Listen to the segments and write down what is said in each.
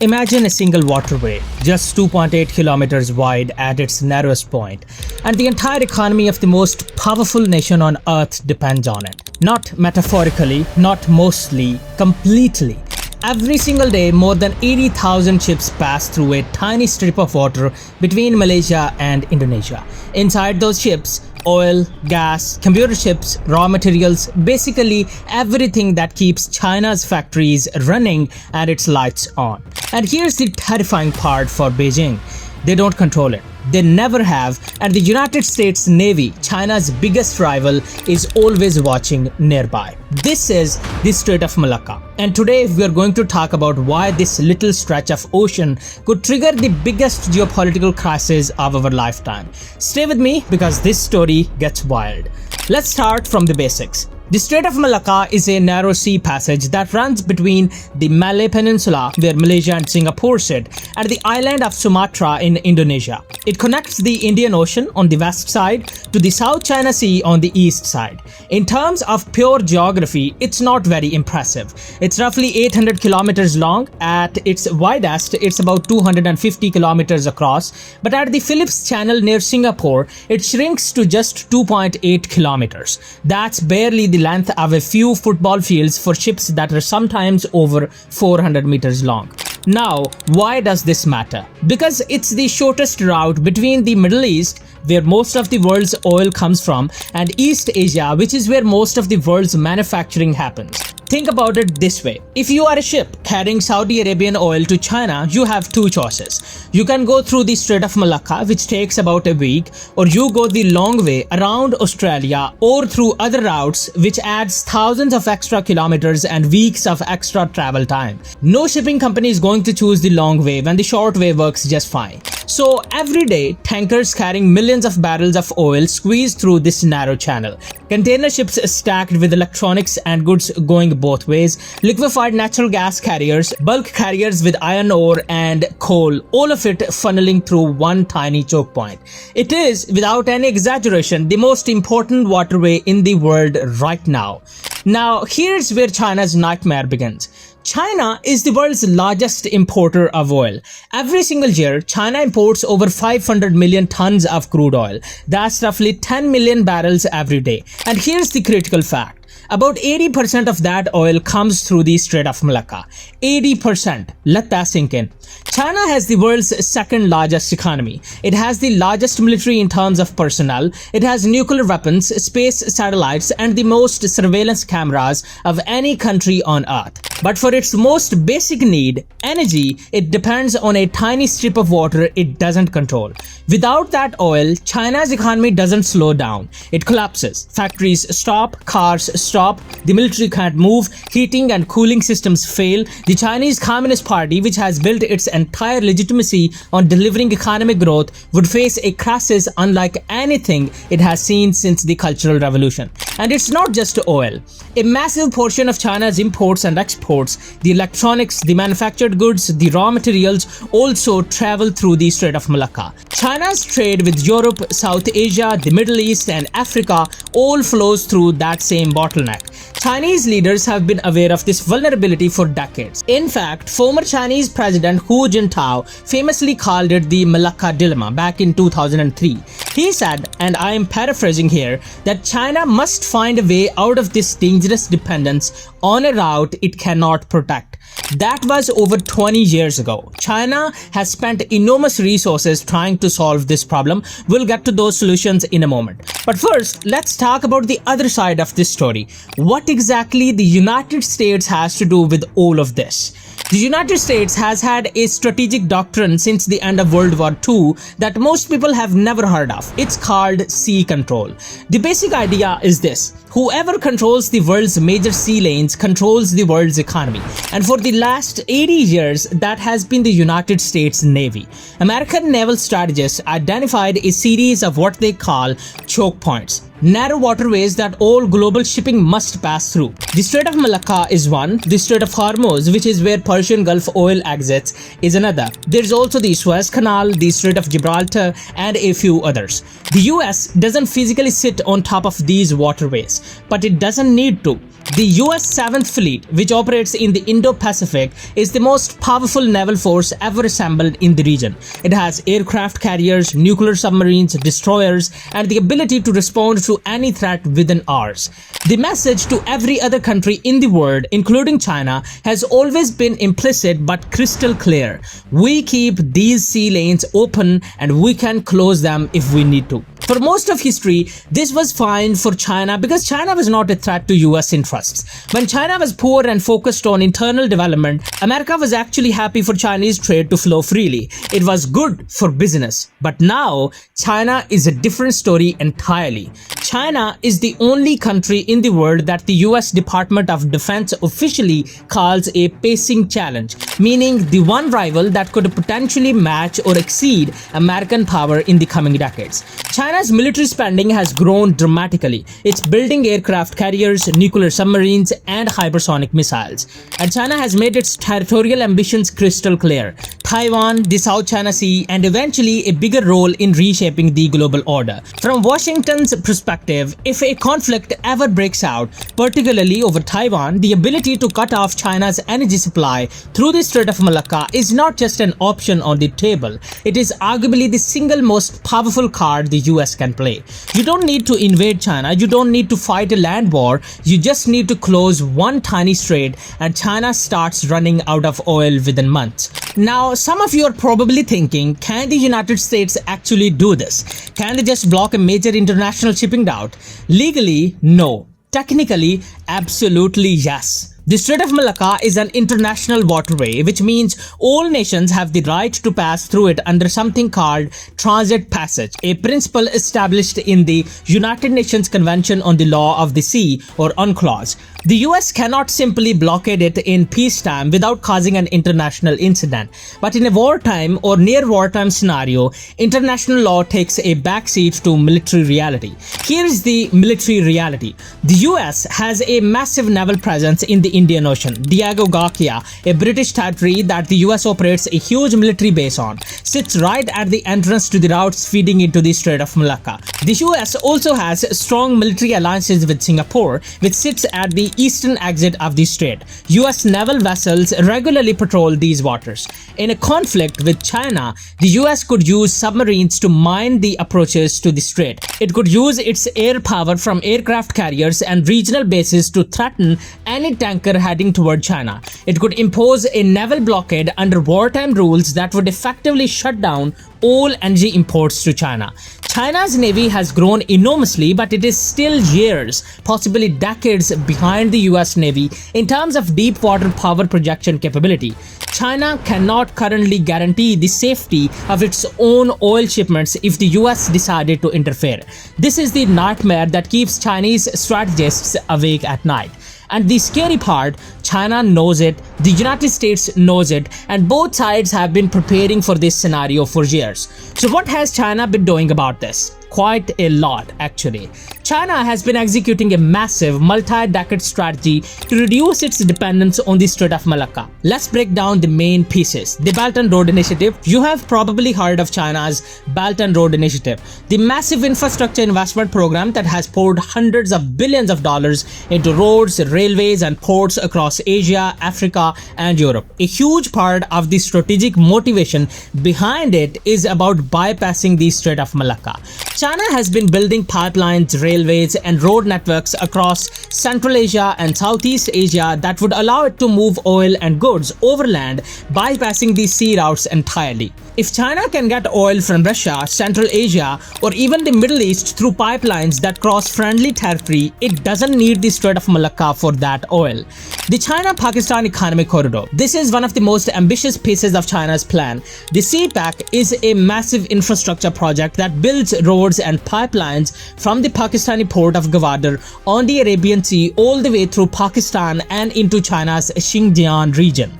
imagine a single waterway, just 2.8 kilometers wide at its narrowest point, and the entire economy of the most powerful nation on earth depends on it. Not metaphorically, not mostly, completely. Every single day, more than 80,000 ships pass through a tiny strip of water between Malaysia and Indonesia. Inside those ships, oil, gas, computer chips, raw materials, basically everything that keeps China's factories running and its lights on. And here's the terrifying part for Beijing. They don't control it. They never have, and the United States Navy, China's biggest rival, is always watching nearby. This is the Strait of Malacca, and today we are going to talk about why this little stretch of ocean could trigger the biggest geopolitical crisis of our lifetime. Stay with me because this story gets wild. Let's start from the basics. The Strait of Malacca is a narrow sea passage that runs between the Malay Peninsula, where Malaysia and Singapore sit, and the island of Sumatra in Indonesia. It connects the Indian Ocean on the west side to the South China Sea on the east side. In terms of pure geography, it's not very impressive. It's roughly 800 kilometers long. At its widest, it's about 250 kilometers across, but at the Phillips Channel near Singapore, it shrinks to just 2.8 kilometers. That's barely the length of a few football fields for ships that are sometimes over 400 meters long. Now, why does this matter? Because it's the shortest route between the Middle East, where most of the world's oil comes from, and East Asia, which is where most of the world's manufacturing happens. Think about it this way. If you are a ship carrying Saudi Arabian oil to China, you have two choices. You can go through the Strait of Malacca, which takes about a week, or you go the long way around Australia or through other routes, which adds thousands of extra kilometers and weeks of extra travel time. No shipping company is going to choose the long way when the short way works just fine. So every day, tankers carrying millions of barrels of oil squeeze through this narrow channel. Container ships stacked with electronics and goods going both ways, liquefied natural gas carriers, bulk carriers with iron ore and coal, all of it funneling through one tiny choke point. It is, without any exaggeration, the most important waterway in the world right now. Now, here's where China's nightmare begins. China is the world's largest importer of oil. Every single year, China imports over 500 million tons of crude oil. That's roughly 10 million barrels every day. And here's the critical fact. About 80% of that oil comes through the Strait of Malacca. 80%. Let that sink in. China has the world's second largest economy. It has the largest military in terms of personnel. It has nuclear weapons, space satellites, and the most surveillance cameras of any country on earth. But for its most basic need, energy, it depends on a tiny strip of water it doesn't control. Without that oil, China's economy doesn't slow down. It collapses. Factories stop, cars stop, the military can't move, heating and cooling systems fail. The Chinese Communist Party, which has built its entire legitimacy on delivering economic growth, would face a crisis unlike anything it has seen since the Cultural Revolution. And it's not just oil. A massive portion of China's imports and exports, the electronics, the manufactured goods, the raw materials, also travel through the Strait of Malacca. China's trade with Europe, South Asia, the Middle East, and Africa all flows through that same bottleneck. Chinese leaders have been aware of this vulnerability for decades. In fact, former Chinese President Hu Jintao famously called it the Malacca Dilemma back in 2003. He said, and I am paraphrasing here, that China must find a way out of this dangerous dependence on a route it cannot protect. That was over 20 years ago. China has spent enormous resources trying to solve this problem. We'll get to those solutions in a moment. But first, let's talk about the other side of this story. What exactly the United States has to do with all of this? The United States has had a strategic doctrine since the end of World War II that most people have never heard of. It's called sea control. The basic idea is this. Whoever controls the world's major sea lanes controls the world's economy. And for the last 80 years, that has been the United States Navy. American naval strategists identified a series of what they call choke points. Narrow waterways that all global shipping must pass through. The Strait of Malacca is one. The Strait of Hormuz, which is where Persian Gulf oil exits, is another. There's also the Suez Canal, the Strait of Gibraltar, and a few others. The US doesn't physically sit on top of these waterways. US, but it doesn't need to. The US 7th Fleet, which operates in the Indo-Pacific, is the most powerful naval force ever assembled in the region. It has aircraft carriers, nuclear submarines, destroyers, and the ability to respond to any threat within hours. The message to every other country in the world, including China, has always been implicit but crystal clear. We keep these sea lanes open and we can close them if we need to. For most of history, this was fine for China because China was not a threat to US interests. When China was poor and focused on internal development, America was actually happy for Chinese trade to flow freely. It was good for business. But now, China is a different story entirely. China is the only country in the world that the US Department of Defense officially calls a pacing challenge, meaning the one rival that could potentially match or exceed American power in the coming decades. China's military spending has grown dramatically. It's building aircraft carriers, nuclear submarines, and hypersonic missiles. And China has made its territorial ambitions crystal clear. Taiwan, the South China Sea, and eventually a bigger role in reshaping the global order. From Washington's perspective, if a conflict ever breaks out, particularly over Taiwan, the ability to cut off China's energy supply through the Strait of Malacca is not just an option on the table. It is arguably the single most powerful card the US can play. You don't need to invade China, you don't need to fight a land war, you just need to close one tiny strait and China starts running out of oil within months. Now, some of you are probably thinking, can the United States actually do this? Can they just block a major international shipping route? Legally, no. Technically, absolutely yes. The Strait of Malacca is an international waterway, which means all nations have the right to pass through it under something called transit passage, a principle established in the United Nations Convention on the Law of the Sea, or UNCLOS. The US cannot simply blockade it in peacetime without causing an international incident. But in a wartime or near wartime scenario, international law takes a backseat to military reality. Here is the military reality. The US has a massive naval presence in the Indian Ocean. Diego Garcia, a British territory that the US operates a huge military base on, sits right at the entrance to the routes feeding into the Strait of Malacca. The US also has strong military alliances with Singapore, which sits at the eastern exit of the strait. US naval vessels regularly patrol these waters. In a conflict with China, the US could use submarines to mine the approaches to the strait. It could use its air power from aircraft carriers and regional bases to threaten any tanker heading toward China. It could impose a naval blockade under wartime rules that would effectively shut down all energy imports to China. China's navy has grown enormously, but it is still years, possibly decades behind the US Navy in terms of deep water power projection capability. China cannot currently guarantee the safety of its own oil shipments if the US decided to interfere. This is the nightmare that keeps Chinese strategists awake at night. And the scary part, China knows it, the United States knows it, and both sides have been preparing for this scenario for years. So what has China been doing about this? Quite a lot, actually. China has been executing a massive multi-decade strategy to reduce its dependence on the Strait of Malacca. Let's break down the main pieces. The Belt and Road Initiative. You have probably heard of China's Belt and Road Initiative, the massive infrastructure investment program that has poured hundreds of billions of dollars into roads, railways, and ports across Asia, Africa, and Europe. A huge part of the strategic motivation behind it is about bypassing the Strait of Malacca. China has been building pipelines, railways, and road networks across Central Asia and Southeast Asia that would allow it to move oil and goods overland, bypassing these sea routes entirely. If China can get oil from Russia, Central Asia, or even the Middle East through pipelines that cross friendly territory, it doesn't need the Strait of Malacca for that oil. The China-Pakistan Economic Corridor. This is one of the most ambitious pieces of China's plan. The CPEC is a massive infrastructure project that builds roads and pipelines from the Pakistani port of Gwadar on the Arabian Sea all the way through Pakistan and into China's Xinjiang region.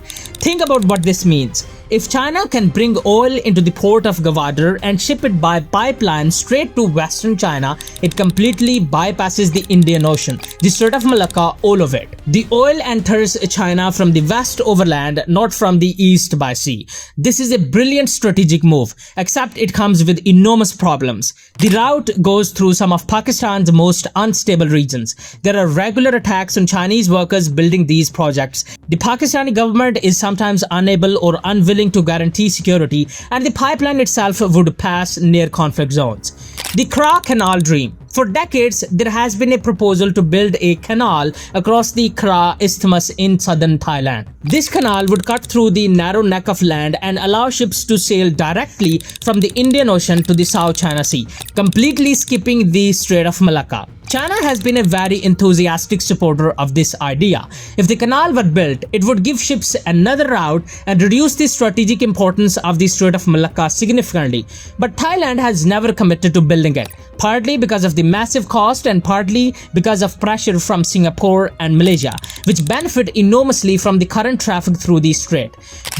Think about what this means. If China can bring oil into the port of Gwadar and ship it by pipeline straight to Western China, it completely bypasses the Indian Ocean, the Strait of Malacca, all of it. The oil enters China from the west overland, not from the east by sea. This is a brilliant strategic move, except it comes with enormous problems. The route goes through some of Pakistan's most unstable regions. There are regular attacks on Chinese workers building these projects. The Pakistani government is sometimes unable or unwilling to guarantee security, and the pipeline itself would pass near conflict zones. The Kra Canal Dream. For decades, there has been a proposal to build a canal across the Kra Isthmus in southern Thailand. This canal would cut through the narrow neck of land and allow ships to sail directly from the Indian Ocean to the South China Sea, completely skipping the Strait of Malacca. China has been a very enthusiastic supporter of this idea. If the canal were built, it would give ships another route and reduce the strategic importance of the Strait of Malacca significantly. But Thailand has never committed to building it, partly because of the massive cost and partly because of pressure from Singapore and Malaysia, which benefit enormously from the current traffic through the strait.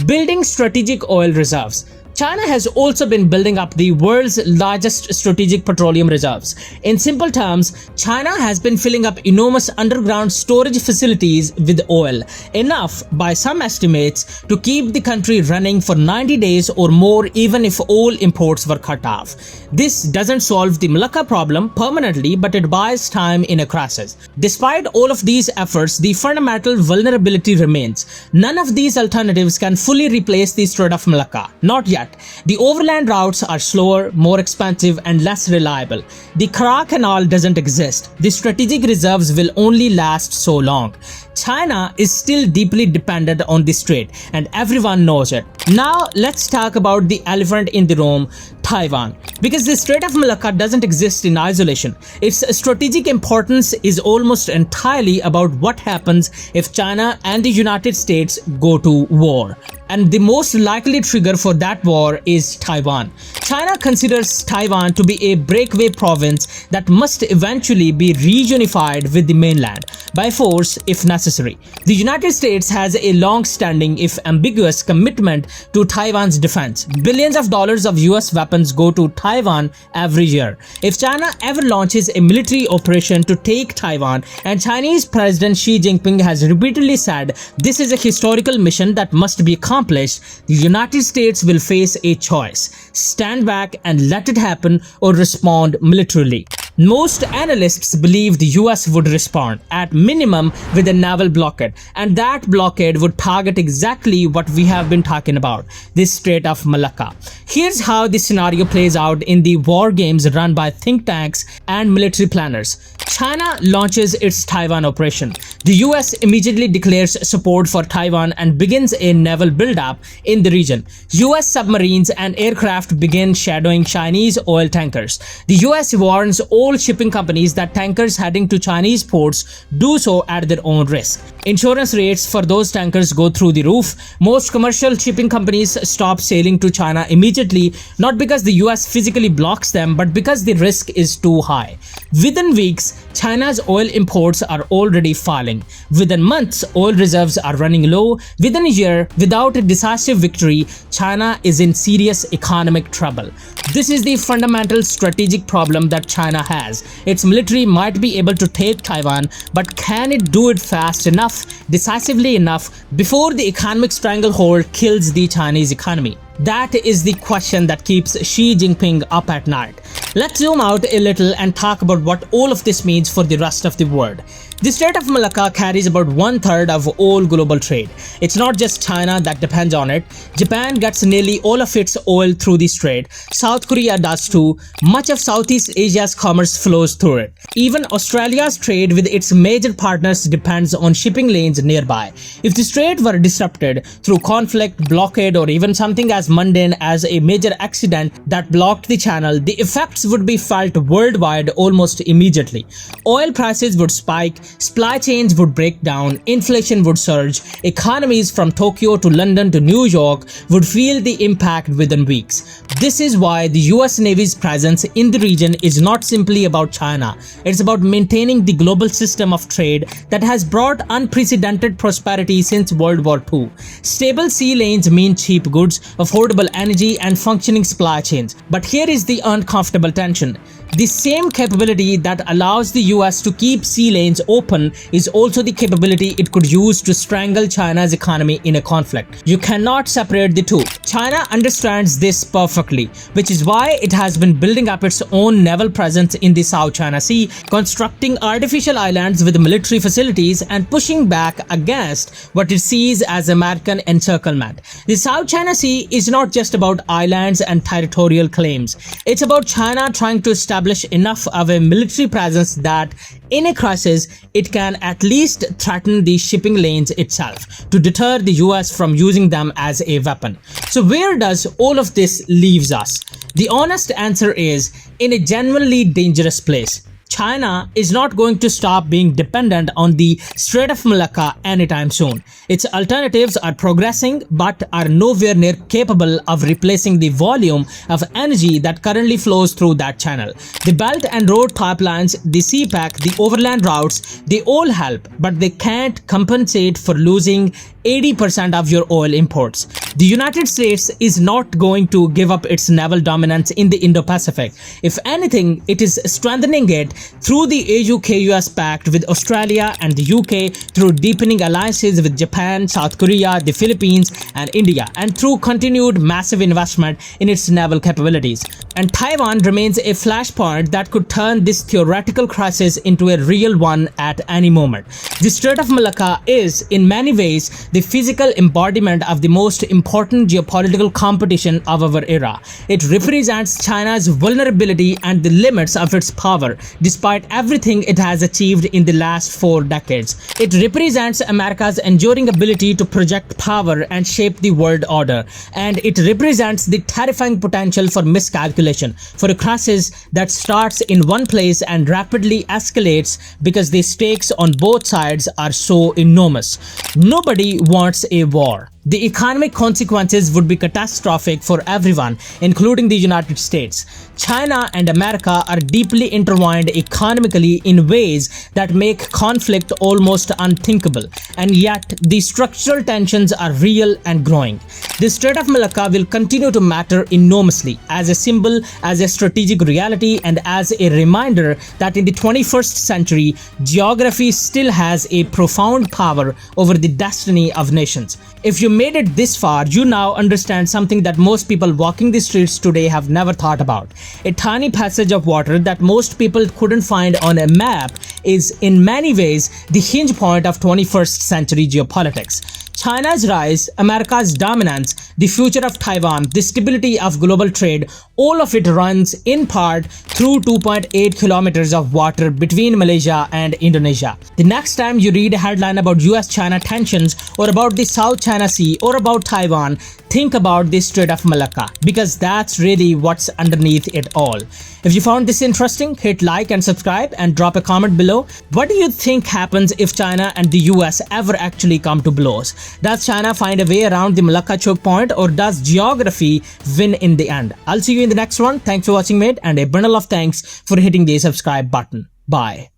Building strategic oil reserves. China has also been building up the world's largest strategic petroleum reserves. In simple terms, China has been filling up enormous underground storage facilities with oil, enough by some estimates to keep the country running for 90 days or more even if all imports were cut off. This doesn't solve the Malacca problem permanently, but it buys time in a crisis. Despite all of these efforts, the fundamental vulnerability remains. None of these alternatives can fully replace the Strait of Malacca. Not yet. The overland routes are slower, more expensive, and less reliable. The Kra Canal doesn't exist. The strategic reserves will only last so long. China is still deeply dependent on the strait, and everyone knows it. Now let's talk about the elephant in the room, Taiwan. Because the Strait of Malacca doesn't exist in isolation. Its strategic importance is almost entirely about what happens if China and the United States go to war. And the most likely trigger for that war is Taiwan. China considers Taiwan to be a breakaway province that must eventually be reunified with the mainland by force if necessary. The United States has a long-standing, if ambiguous, commitment to Taiwan's defense. Billions of dollars of US weapons go to Taiwan every year. If China ever launches a military operation to take Taiwan, and Chinese President Xi Jinping has repeatedly said this is a historical mission that must be accomplished, the United States will face a choice: stand back and let it happen, or respond militarily. Most analysts believe the US would respond, at minimum with a naval blockade, and that blockade would target exactly what we have been talking about, this Strait of Malacca. Here's how the scenario plays out in the war games run by think tanks and military planners. China launches its Taiwan operation. The US immediately declares support for Taiwan and begins a naval buildup in the region. US submarines and aircraft begin shadowing Chinese oil tankers. The US warns all shipping companies that tankers heading to Chinese ports do so at their own risk. Insurance rates for those tankers go through the roof. Most commercial shipping companies stop sailing to China immediately, not because the US physically blocks them, but because the risk is too high. Within weeks, China's oil imports are already falling. Within months, oil reserves are running low. Within a year, without a decisive victory, China is in serious economic trouble. This is the fundamental strategic problem that China has. Its military might be able to take Taiwan, but can it do it fast enough, decisively enough, before the economic stranglehold kills the Chinese economy? That is the question that keeps Xi Jinping up at night. Let's zoom out a little and talk about what all of this means for the rest of the world. The Strait of Malacca carries about 1/3 of all global trade. It's not just China that depends on it. Japan gets nearly all of its oil through the strait. South Korea does too. Much of Southeast Asia's commerce flows through it. Even Australia's trade with its major partners depends on shipping lanes nearby. If the strait were disrupted through conflict, blockade, or even something as mundane as a major accident that blocked the channel, the effects would be felt worldwide almost immediately. Oil prices would spike, supply chains would break down, inflation would surge, economies from Tokyo to London to New York would feel the impact within weeks. This is why the US Navy's presence in the region is not simply about China. It's about maintaining the global system of trade that has brought unprecedented prosperity since World War II. Stable sea lanes mean cheap goods, affordable energy, and functioning supply chains. But here is the uncomfortable tension. The same capability that allows the US to keep sea lanes open is also the capability it could use to strangle China's economy in a conflict. You cannot separate the two. China understands this perfectly, which is why it has been building up its own naval presence in the South China Sea, constructing artificial islands with military facilities and pushing back against what it sees as American encirclement. The South China Sea is not just about islands and territorial claims. It's about China trying to establish enough of a military presence that, in a crisis, it can at least threaten the shipping lanes itself to deter the US from using them as a weapon. So where does all of this leaves us? The honest answer is in a genuinely dangerous place. China is not going to stop being dependent on the Strait of Malacca anytime soon. Its alternatives are progressing but are nowhere near capable of replacing the volume of energy that currently flows through that channel. The Belt and Road pipelines, the CPEC, the overland routes, they all help, but they can't compensate for losing 80% of your oil imports. The United States is not going to give up its naval dominance in the Indo-Pacific. If anything, it is strengthening it through the AU-KUS Pact with Australia and the UK, through deepening alliances with Japan, South Korea, the Philippines, and India, and through continued massive investment in its naval capabilities. And Taiwan remains a flashpoint that could turn this theoretical crisis into a real one at any moment. The Strait of Malacca is, in many ways, the physical embodiment of the most important geopolitical competition of our era. It represents China's vulnerability and the limits of its power, despite everything it has achieved in the last 4 decades. It represents America's enduring ability to project power and shape the world order. And it represents the terrifying potential for miscalculation, for a crisis that starts in one place and rapidly escalates because the stakes on both sides are so enormous. Nobody wants a war. The economic consequences would be catastrophic for everyone, including the United States. China and America are deeply intertwined economically in ways that make conflict almost unthinkable, and yet the structural tensions are real and growing. The Strait of Malacca will continue to matter enormously as a symbol, as a strategic reality, and as a reminder that in the 21st century, geography still has a profound power over the destiny of nations. If you made it this far, you now understand something that most people walking the streets today have never thought about. A tiny passage of water that most people couldn't find on a map is in many ways the hinge point of 21st century geopolitics. China's rise, America's dominance, the future of Taiwan, the stability of global trade, all of it runs in part through 2.8 kilometers of water between Malaysia and Indonesia. The next time you read a headline about US-China tensions or about the South China Sea or about Taiwan, think about the Strait of Malacca, because that's really what's underneath it all. If you found this interesting, hit like and subscribe and drop a comment below. What do you think happens if China and the US ever actually come to blows? Does China find a way around the Malacca choke point, or does geography win in the end? I'll see you in the next one. Thanks for watching, mate, and a bundle of thanks for hitting the subscribe button. Bye.